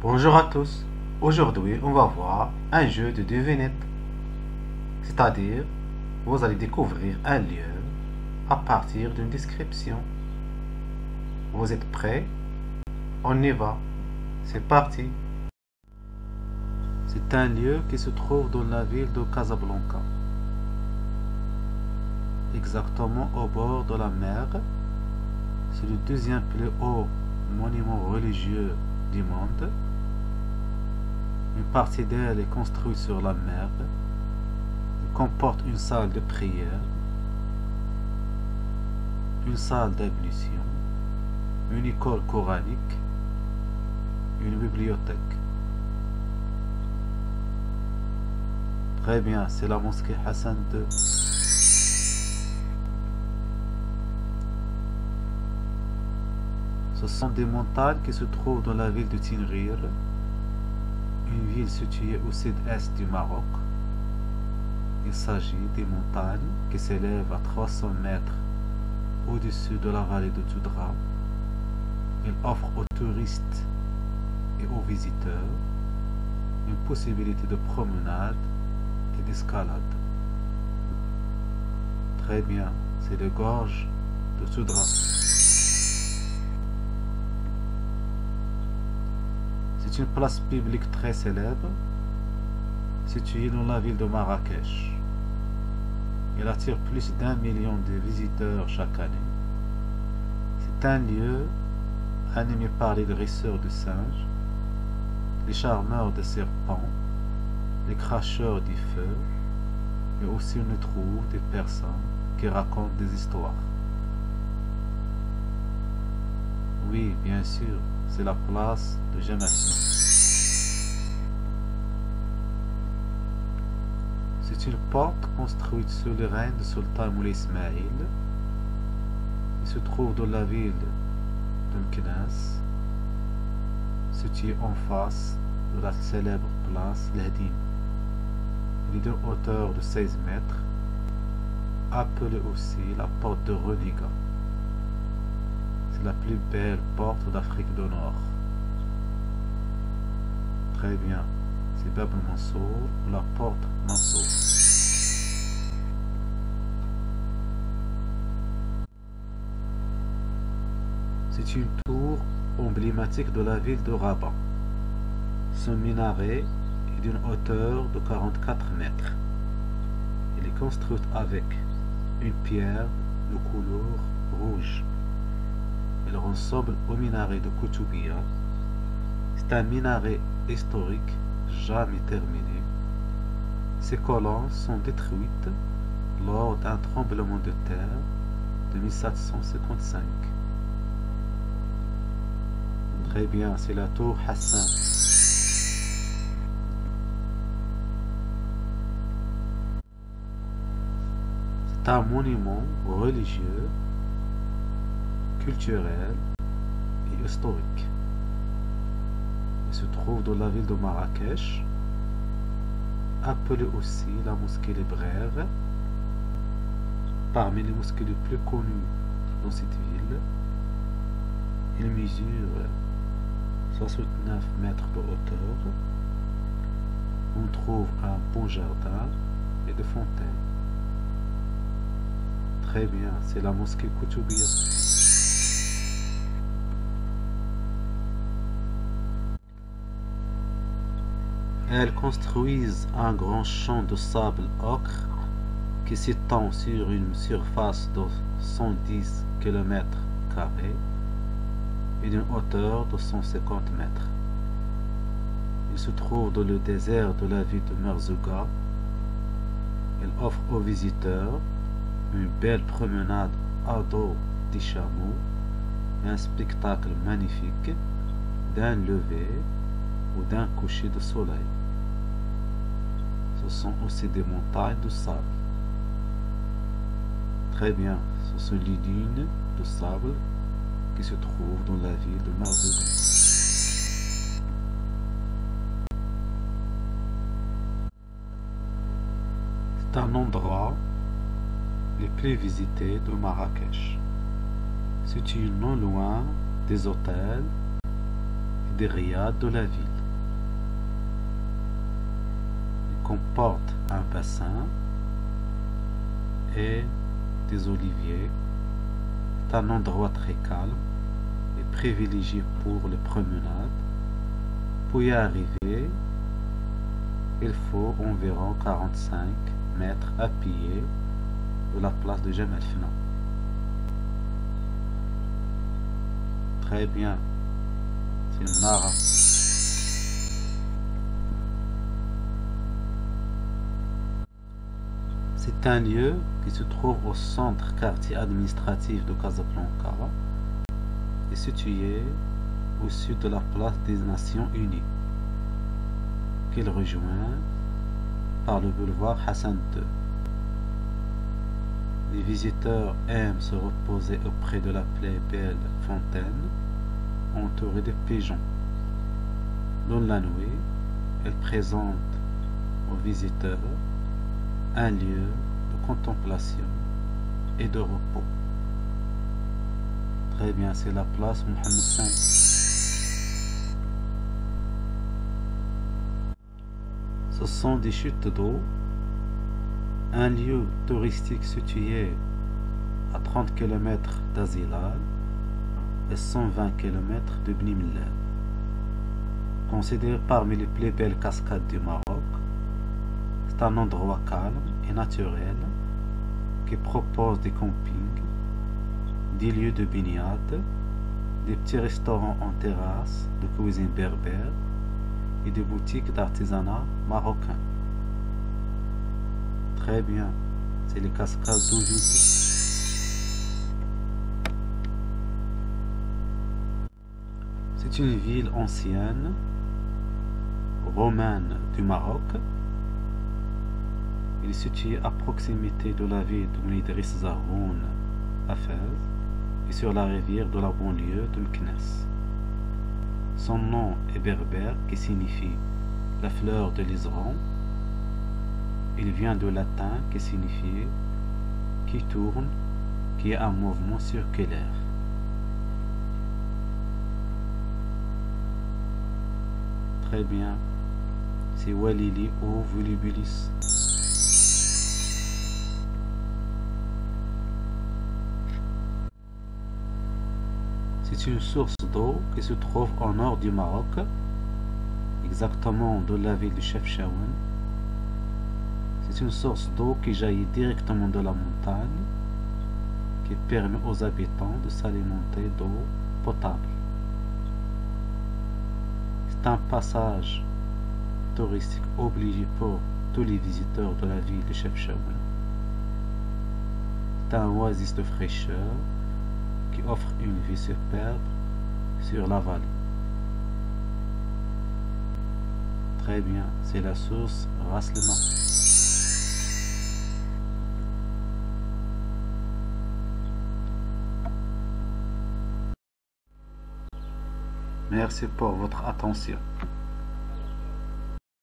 Bonjour à tous. Aujourd'hui, on va voir un jeu de devinette. C'est-à-dire, vous allez découvrir un lieu à partir d'une description. Vous êtes prêts? On y va. C'est parti. C'est un lieu qui se trouve dans la ville de Casablanca. Exactement au bord de la mer. C'est le deuxième plus haut monument religieux du monde. Une partie d'elle est construite sur la mer. Elle comporte une salle de prière, une salle d'ablution, une école coranique, une bibliothèque. Très bien, c'est la mosquée Hassan II. Ce sont des montagnes qui se trouvent dans la ville de Tinrir, une ville située au sud-est du Maroc. Il s'agit des montagnes qui s'élèvent à 300 mètres au-dessus de la vallée de Toudra. Il offre aux touristes et aux visiteurs une possibilité de promenade et d'escalade. Très bien, c'est les gorges de Toudra. C'est une place publique très célèbre, située dans la ville de Marrakech. Elle attire plus d'1 million de visiteurs chaque année. C'est un lieu animé par les dresseurs de singes, les charmeurs de serpents, les cracheurs du feu, mais aussi on y trouve des personnes qui racontent des histoires. Oui, bien sûr, c'est la place de Jemassia. C'est une porte construite sous le règne de Sultan Moulay Ismail. Il se trouve dans la ville de Meknès, située en face de la célèbre place L'Hadine. Elle est d'une hauteur de 16 mètres, appelée aussi la porte de Reniga. C'est la plus belle porte d'Afrique du Nord. Très bien, c'est Bab el-Mansour ou la porte Mansour. C'est une tour emblématique de la ville de Rabat. Son minaret est d'une hauteur de 44 mètres. Elle est construite avec une pierre de couleur rouge. Elle ressemble au minaret de Koutoubia. C'est un minaret historique jamais terminé. Ses colonnes sont détruites lors d'un tremblement de terre de 1755. Très bien, c'est la tour Hassan. C'est un monument religieux, culturel et historique. Il se trouve dans la ville de Marrakech, appelée aussi la mosquée libraire. Parmi les mosquées les plus connues dans cette ville, il mesure 69 mètres de hauteur. On trouve un beau jardin et des fontaines. Très bien, c'est la mosquée Koutoubia. Elles construisent un grand champ de sable ocre qui s'étend sur une surface de 110 km² et d'une hauteur de 150 mètres. Il se trouve dans le désert de la ville de Merzouga. Elle offre aux visiteurs une belle promenade à dos des chameaux et un spectacle magnifique d'un lever ou d'un coucher de soleil. Ce sont aussi des montagnes de sable. Très bien, ce sont les dunes de sable qui se trouvent dans la ville de Merzouga. C'est un endroit les plus visités de Marrakech. Situé non loin des hôtels et des riads de la ville. comporte un bassin et des oliviers. C'est un endroit très calme et privilégié pour les promenades. Pour y arriver, il faut environ 45 mètres à pied de la place de Jemaa el-Fna. Très bien, c'est une Nara. C'est un lieu qui se trouve au centre quartier administratif de Casablanca et situé au sud de la place des Nations Unies, qu'il rejoint par le boulevard Hassan II. Les visiteurs aiment se reposer auprès de la belle fontaine, entourée de pigeons. Dans la nuit, elle présente aux visiteurs un lieu de contemplation et de repos. Très bien, c'est la place Mohammed V. Ce sont des chutes d'eau, un lieu touristique situé à 30 km d'Azilal et 120 km de Bni Mellal. Considéré parmi les plus belles cascades du Maroc, c'est un endroit calme et naturel qui propose des campings, des lieux de baignade, des petits restaurants en terrasse de cuisine berbère et des boutiques d'artisanat marocain. Très bien, c'est les cascades d'Oujouté. C'est une ville ancienne, romaine du Maroc. Il est situé à proximité de la ville de Idriss Zahoun à Fès et sur la rivière de la banlieue de Meknès. Son nom est berbère qui signifie la fleur de l'Isran. Il vient du latin qui signifie qui tourne, qui est un mouvement circulaire. Très bien, c'est Walili ou Volubilis. C'est une source d'eau qui se trouve au nord du Maroc, exactement de la ville de Chefchaouen. C'est une source d'eau qui jaillit directement de la montagne, qui permet aux habitants de s'alimenter d'eau potable. C'est un passage touristique obligé pour tous les visiteurs de la ville de Chefchaouen. C'est un oasis de fraîcheur qui offre une vue superbe sur la vallée. Très bien, c'est la source Ras el Ma. Merci pour votre attention.